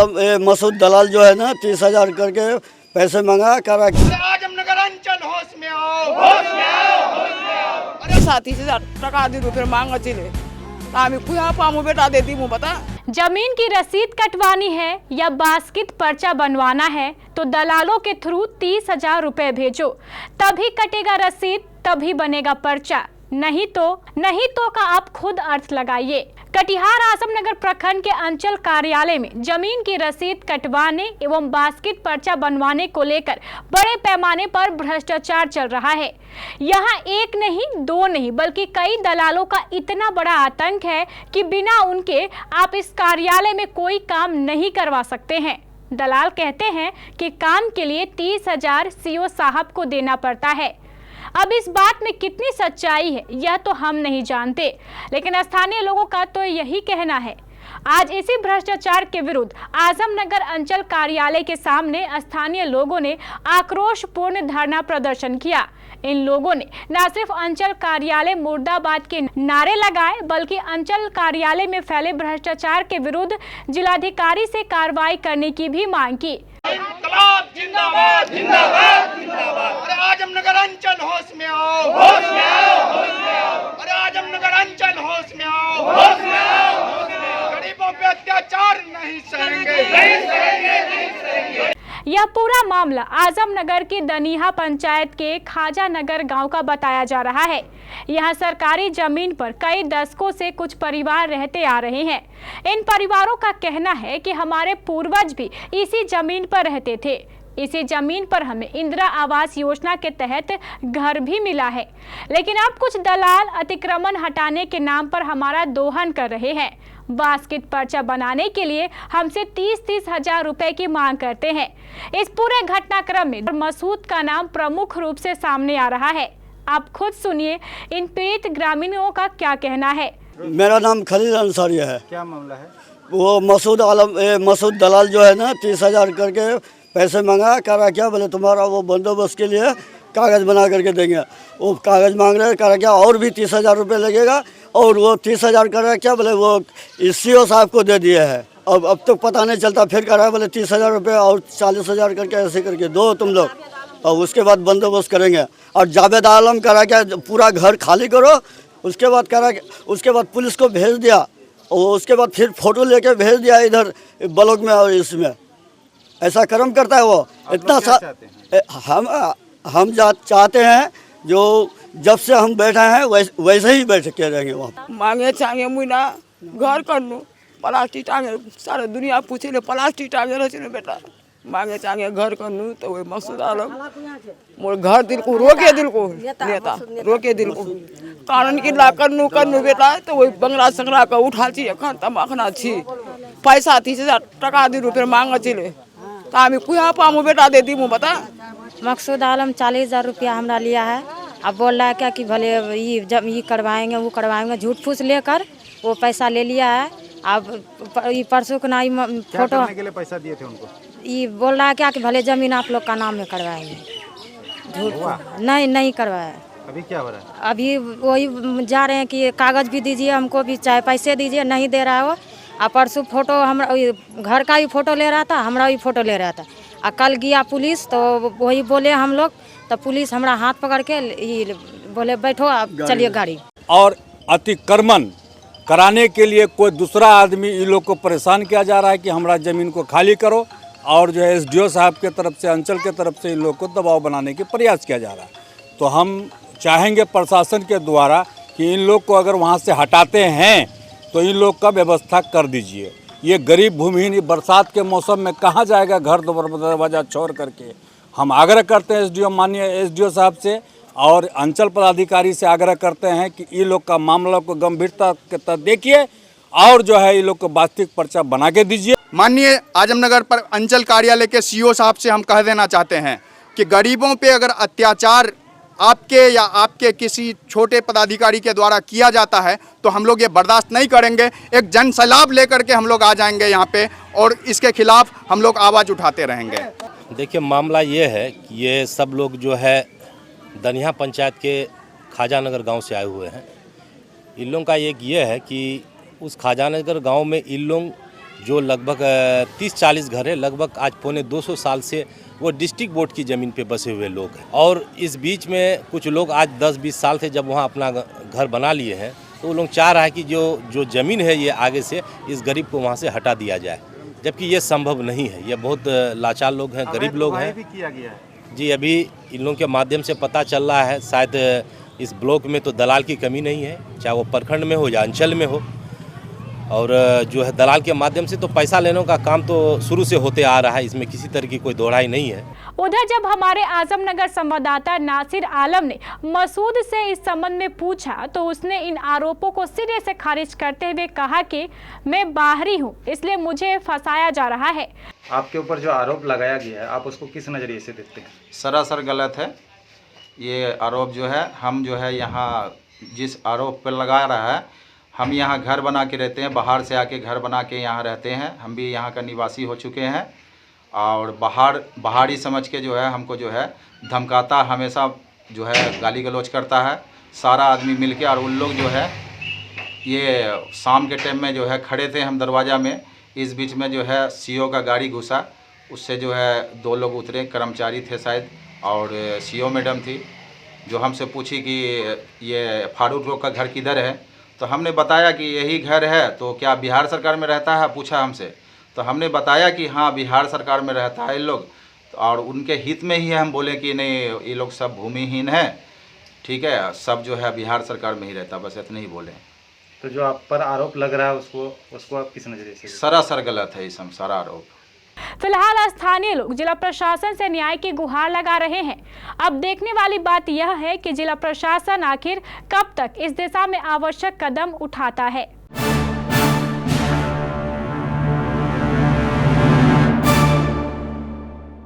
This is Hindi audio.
आलम मसूद दलाल जो है ना 30,000 करके पैसे मांगा करा। आजमनगर अंचल होश में आओ, होश में आओ, होश में आओ। अरे 30,000 টাকা দিল फिर मांग ছিলে আমি कुया पामू बेटा देती हूँ बता। जमीन की रसीद कटवानी है या बास्केट पर्चा बनवाना है तो दलालों के थ्रू 30,000 रुपए भेजो, तभी कटेगा रसीद, तभी बनेगा पर्चा। नहीं तो का आप खुद अर्थ लगाइए। कटिहार आजमनगर प्रखंड के अंचल कार्यालय में जमीन की रसीद कटवाने एवं बास्केट पर्चा बनवाने को लेकर बड़े पैमाने पर भ्रष्टाचार चल रहा है। यहाँ एक नहीं, दो नहीं, बल्कि कई दलालों का इतना बड़ा आतंक है कि बिना उनके आप इस कार्यालय में कोई काम नहीं करवा सकते हैं। दलाल कहते हैं कि काम के लिए 30,000 सीओ साहब को देना पड़ता है। अब इस बात में कितनी सच्चाई है यह तो हम नहीं जानते, लेकिन स्थानीय लोगों का तो यही कहना है। आज इसी भ्रष्टाचार के विरुद्ध आजमनगर अंचल कार्यालय के सामने स्थानीय लोगों ने आक्रोशपूर्ण धरना प्रदर्शन किया। इन लोगों ने न सिर्फ अंचल कार्यालय मुर्दाबाद के नारे लगाए, बल्कि अंचल कार्यालय में फैले भ्रष्टाचार के विरुद्ध जिलाधिकारी से कार्रवाई करने की भी मांग की। जिंदाबाद जिंदाबाद जिंदाबाद। अरे आजमनगर अंचल होश में आओ, होश में आओ, होश में आओ। अरे आजमनगर अंचल होश में आओ, होश में आओ, होश में आओ। गरीबों पे अत्याचार नहीं सहेंगे, नहीं सहेंगे, नहीं सहेंगे। यह पूरा मामला आजमनगर की दनिहा पंचायत के खाजा नगर गांव का बताया जा रहा है। यहाँ सरकारी जमीन पर कई दशकों से कुछ परिवार रहते आ रहे हैं। इन परिवारों का कहना है कि हमारे पूर्वज भी इसी जमीन पर रहते थे। इसी जमीन पर हमें इंदिरा आवास योजना के तहत घर भी मिला है, लेकिन अब कुछ दलाल अतिक्रमण हटाने के नाम पर हमारा दोहन कर रहे हैं। बास्केट पर्चा बनाने के लिए हमसे 30,000 रुपए की मांग करते हैं। इस पूरे घटनाक्रम में मसूद का नाम प्रमुख रूप से सामने आ रहा है। आप खुद सुनिए इन पीड़ित ग्रामीणों का क्या कहना है। मेरा नाम खलील अंसारिया है। क्या मामला है? वो मसूद दलाल जो है ना 30,000 करके पैसे मांगा करा क्या, बोले तुम्हारा वो बंदोबस्त के लिए कागज़ बना करके देंगे। वो कागज़ मांग रहे करा क्या, और भी 30,000 रुपये लगेगा। और वो 30,000 करा क्या, बोले वो सीओ साहब को दे दिए है। अब तो पता नहीं चलता, फिर करा बोले 30,000 रुपये और 40,000 करके ऐसे करके दो तुम लोग, और उसके बाद बंदोबस्त करेंगे। और जावेद आलम करा क्या, पूरा घर खाली करो। उसके बाद करा, उसके बाद पुलिस को भेज दिया, और उसके बाद फिर फोटो लेके भेज दिया इधर ब्लॉक में। और इसमें ऐसा कर्म करता है वो। इतना सा हम चाहते हैं जो जब से हम बैठे हैं वैसे ही बैठ के रहेंगे वहाँ। मांगे चांगे मुना घर कर लूँ, प्लास्टिक टांगे सारे दुनिया पूछे ले प्लास्टिक टांगे रहे बेटा। मांगे चांगे घर कर लूँ तो वही मसूद आलम मोर घर दिल को रोके, दिल को नेता रोके, दिल को कानून की ला कर लूँ बेटा। तो वही बंगला संगला का उठा छी एखन तमाखना छी पैसा 30,000 टाका दिल फिर मांग ছিলে तो हमें कुया पामू बेटा देती हूँ बता। मकसूद आलम 40,000 रुपया हमरा लिया है। अब बोल रहा है क्या कि भले ये करवाएंगे वो करवाएंगे, झूठ फूस लेकर वो पैसा ले लिया है। अब ये परसों को ना फोटो करने के लिए पैसा दिए थे उनको, ये बोल रहा है क्या कि भले जमीन आप लोग का नाम में करवाएंगे। झूठ नहीं करवाया। अभी क्या हो रहा है? अभी वही जा रहे हैं कि कागज़ भी दीजिए हमको भी, चाहे पैसे दीजिए, नहीं दे रहा है वो। और परसों फोटो हम घर का भी फोटो ले रहा था, हमारा भी फोटो ले रहा था। और कल गया पुलिस तो वही बोले हम लोग, तो पुलिस हमारा हाथ पकड़ के बोले बैठो अब चलिए गाड़ी। और अतिक्रमण कराने के लिए कोई दूसरा आदमी इन लोग को परेशान किया जा रहा है कि हमारा ज़मीन को खाली करो, और जो है एसडीओ साहब के तरफ से, अंचल के तरफ से इन लोग को दबाव बनाने के प्रयास किया जा रहा है। तो हम चाहेंगे प्रशासन के द्वारा कि इन लोग को अगर वहाँ से हटाते हैं तो इन लोग का व्यवस्था कर दीजिए। ये गरीब भूमिहीन बरसात के मौसम में कहाँ जाएगा घर दरवाजा छोड़ करके। हम आग्रह करते हैं एसडीओ, माननीय एसडीओ साहब से और अंचल पदाधिकारी से आग्रह करते हैं कि इन लोग का मामला को गंभीरता के तहत देखिए, और जो है इन लोग को वास्तविक पर्चा बना के दीजिए। माननीय आजमनगर पर अंचल कार्यालय के सीओ साहब से हम कह देना चाहते हैं कि गरीबों पे अगर अत्याचार आपके या आपके किसी छोटे पदाधिकारी के द्वारा किया जाता है तो हम लोग ये बर्दाश्त नहीं करेंगे। एक जन सैलाब लेकर के हम लोग आ जाएंगे यहाँ पे, और इसके खिलाफ हम लोग आवाज़ उठाते रहेंगे। देखिए मामला ये है कि ये सब लोग जो है दनिहा पंचायत के खाजा नगर गाँव से आए हुए हैं। इन लोगों का एक ये है कि उस खाजा नगर गाँव में इन लोग जो लगभग 30-40 घर है, लगभग आज पौने 200 साल से वो डिस्ट्रिक्ट बोर्ड की ज़मीन पे बसे हुए लोग हैं। और इस बीच में कुछ लोग आज 10-20 साल से जब वहाँ अपना घर बना लिए हैं, तो वो लोग चाह रहा है कि जो ज़मीन है ये आगे से इस गरीब को वहाँ से हटा दिया जाए, जबकि ये संभव नहीं है। ये बहुत लाचार लोग हैं, गरीब लोग हैं। भी किया गया है। जी, अभी इन लोगों के माध्यम से पता चल रहा है, शायद इस ब्लॉक में तो दलाल की कमी नहीं है, चाहे वो प्रखंड में हो या अंचल में हो। और जो है दलाल के माध्यम से तो पैसा लेने का काम तो शुरू से होते आ रहा है, इसमें किसी तरह की कोई दोहराई नहीं है। उधर जब हमारे आजमनगर संवाददाता नासिर आलम ने मसूद से इस संबंध में पूछा, तो उसने इन आरोपों को सिरे से खारिज करते हुए कहा कि मैं बाहरी हूं, इसलिए मुझे फंसाया जा रहा है। आपके ऊपर जो आरोप लगाया गया है, आप उसको किस नज़रिए से देखते हैं? सरासर गलत है ये आरोप जो है। हम जो है यहाँ जिस आरोप पर लगा रहा है, हम यहाँ घर बना के रहते हैं, बाहर से आके घर बना के यहाँ रहते हैं। हम भी यहाँ का निवासी हो चुके हैं और बाहरी समझ के जो है हमको जो है धमकाता, हमेशा जो है गाली गलौज करता है सारा आदमी मिलके। और उन लोग जो है ये शाम के टाइम में जो है खड़े थे हम दरवाज़ा में, इस बीच में जो है सीओ का गाड़ी घुसा, उससे जो है 2 लोग उतरे, कर्मचारी थे शायद, और सीओ मैडम थी, जो हमसे पूछी कि ये फारूक लोग का घर किधर है। तो हमने बताया कि यही घर है। तो क्या बिहार सरकार में रहता है, पूछा हमसे। तो हमने बताया कि हाँ बिहार सरकार में रहता है ये लोग, और उनके हित में ही है। हम बोले कि नहीं, ये लोग सब भूमिहीन हैं, ठीक है, सब जो है बिहार सरकार में ही रहता, बस इतने ही बोले। तो जो आप पर आरोप लग रहा है उसको आप किस नज़रिए से? सरासर गलत है इसम सारा आरोप। फिलहाल स्थानीय लोग जिला प्रशासन से न्याय की गुहार लगा रहे हैं। अब देखने वाली बात यह है कि जिला प्रशासन आखिर कब तक इस दिशा में आवश्यक कदम उठाता है।